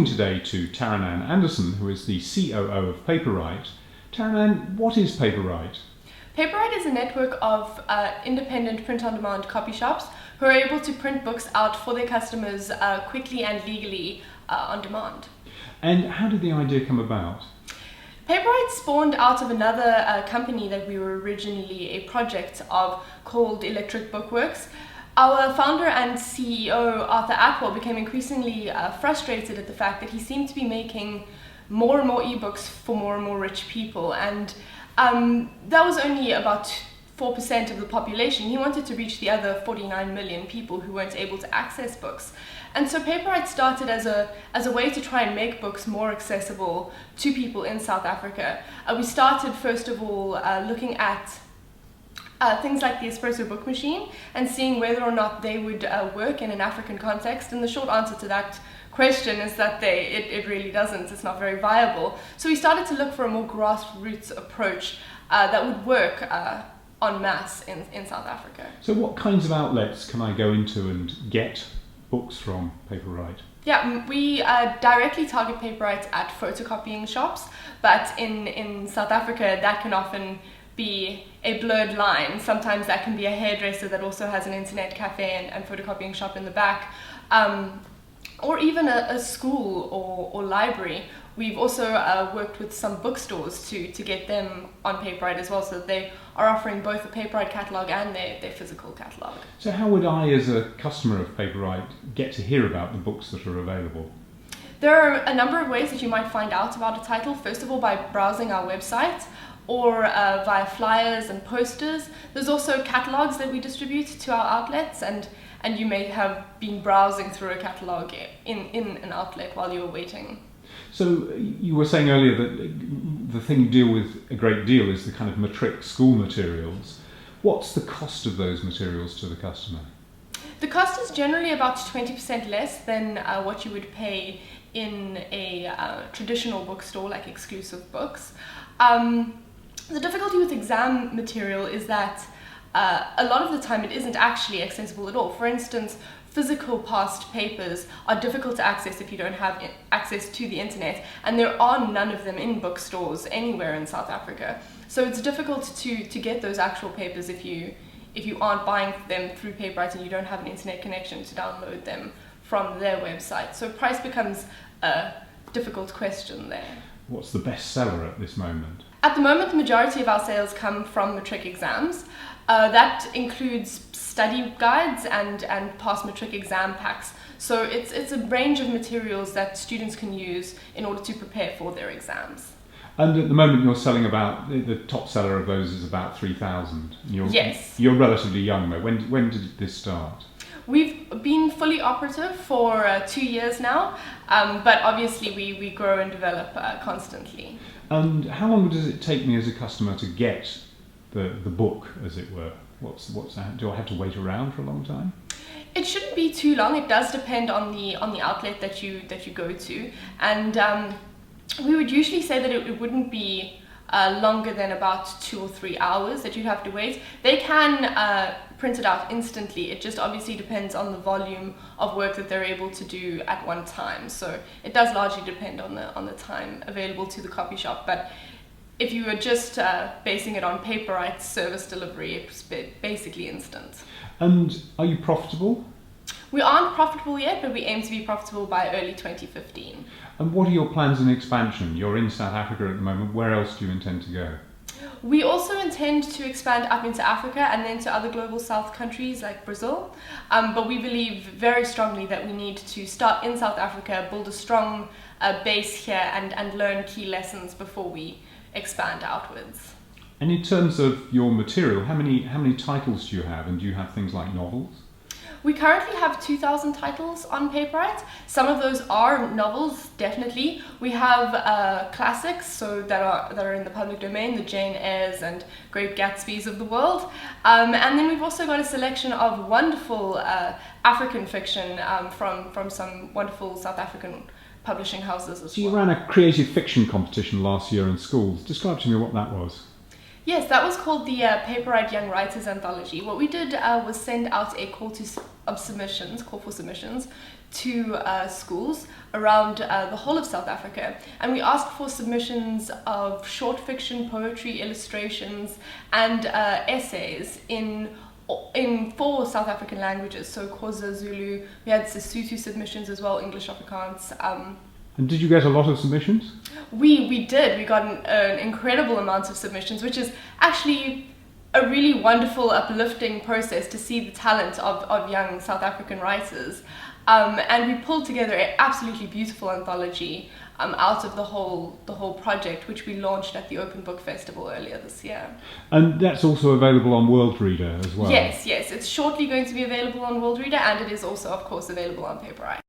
talking today to Tarryn Anne Anderson, who is the COO of Paperight. Tarryn Anne, what is Paperight? Paperight is a network of independent print-on-demand copy shops who are able to print books out for their customers quickly and legally on demand. And how did the idea come about? Paperight spawned out of another company that we were originally a project of called Electric Bookworks. Our founder and CEO, Arthur Atwell, became increasingly frustrated at the fact that he seemed to be making more and more ebooks for more and more rich people, and that was only about 4% of the population. He wanted to reach the other 49 million people who weren't able to access books. And so Paperight started as a way to try and make books more accessible to people in South Africa. We started first of all looking at things like the espresso book machine and seeing whether or not they would work in an African context. And the short answer to that question is that it really doesn't. It's not very viable. So we started to look for a more grassroots approach that would work en masse in South Africa. So what kinds of outlets can I go into and get books from Paperight? Yeah, we directly target Paperight at photocopying shops, but in South Africa that can often be a blurred line. Sometimes that can be a hairdresser that also has an internet cafe and photocopying shop in the back, or even a school or library. We've also worked with some bookstores to get them on Paperight as well, so that they are offering both the Paperight catalogue and their physical catalogue. So how would I, as a customer of Paperight, get to hear about the books that are available? There are a number of ways that you might find out about a title. First of all, by browsing our website, or via flyers and posters. There's also catalogues that we distribute to our outlets, and you may have been browsing through a catalogue in an outlet while you were waiting. So you were saying earlier that the thing you deal with a great deal is the kind of matric school materials. What's the cost of those materials to the customer? The cost is generally about 20% less than what you would pay in a traditional bookstore like Exclusive Books. The difficulty with exam material is that a lot of the time it isn't actually accessible at all. For instance, physical past papers are difficult to access if you don't have access to the internet, and there are none of them in bookstores anywhere in South Africa. So it's difficult to get those actual papers if you aren't buying them through Paperight and you don't have an internet connection to download them from their website. So price becomes a difficult question there. What's the best seller at this moment? At the moment, the majority of our sales come from matric exams. That includes study guides and past matric exam packs. So it's a range of materials that students can use in order to prepare for their exams. And at the moment you're selling about, the top seller of those is about 3,000. Yes. You're relatively young though. When did this start? We've been fully operative for 2 years now, but obviously we grow and develop constantly. And how long does it take me as a customer to get the book, as it were? What's that? Do I have to wait around for a long time? It shouldn't be too long. It does depend on the outlet that you go to, and we would usually say that it wouldn't be longer than about 2 or 3 hours that you'd have to wait. They can print it out instantly. It just obviously depends on the volume of work that they're able to do at one time. So it does largely depend on the time available to the copy shop. But if you were just basing it on Paperight's service delivery, it's basically instant. And are you profitable? We aren't profitable yet, but we aim to be profitable by early 2015. And what are your plans in expansion? You're in South Africa at the moment. Where else do you intend to go? We also intend to expand up into Africa and then to other global south countries like Brazil. But we believe very strongly that we need to start in South Africa, build a strong base here, and learn key lessons before we expand outwards. And in terms of your material, how many titles do you have? And do you have things like novels? We currently have 2,000 titles on Paperight. Some of those are novels, definitely. We have classics, so that are in the public domain, the Jane Eyres and Great Gatsbys of the world. And then we've also got a selection of wonderful African fiction from some wonderful South African publishing houses as well. So you ran a creative fiction competition last year in schools. Describe to me what that was. Yes, that was called the Paperight Young Writers Anthology. What we did was send out a call for submissions to schools around the whole of South Africa, and we asked for submissions of short fiction, poetry, illustrations, and essays in 4 South African languages. So Xhosa, Zulu, we had Sesotho submissions as well, English, Afrikaans. And did you get a lot of submissions? We did. We got an incredible amount of submissions, which is actually a really wonderful, uplifting process to see the talent of young South African writers. And we pulled together an absolutely beautiful anthology out of the whole project, which we launched at the Open Book Festival earlier this year. And that's also available on World Reader as well? Yes. It's shortly going to be available on World Reader, and it is also, of course, available on Paperight.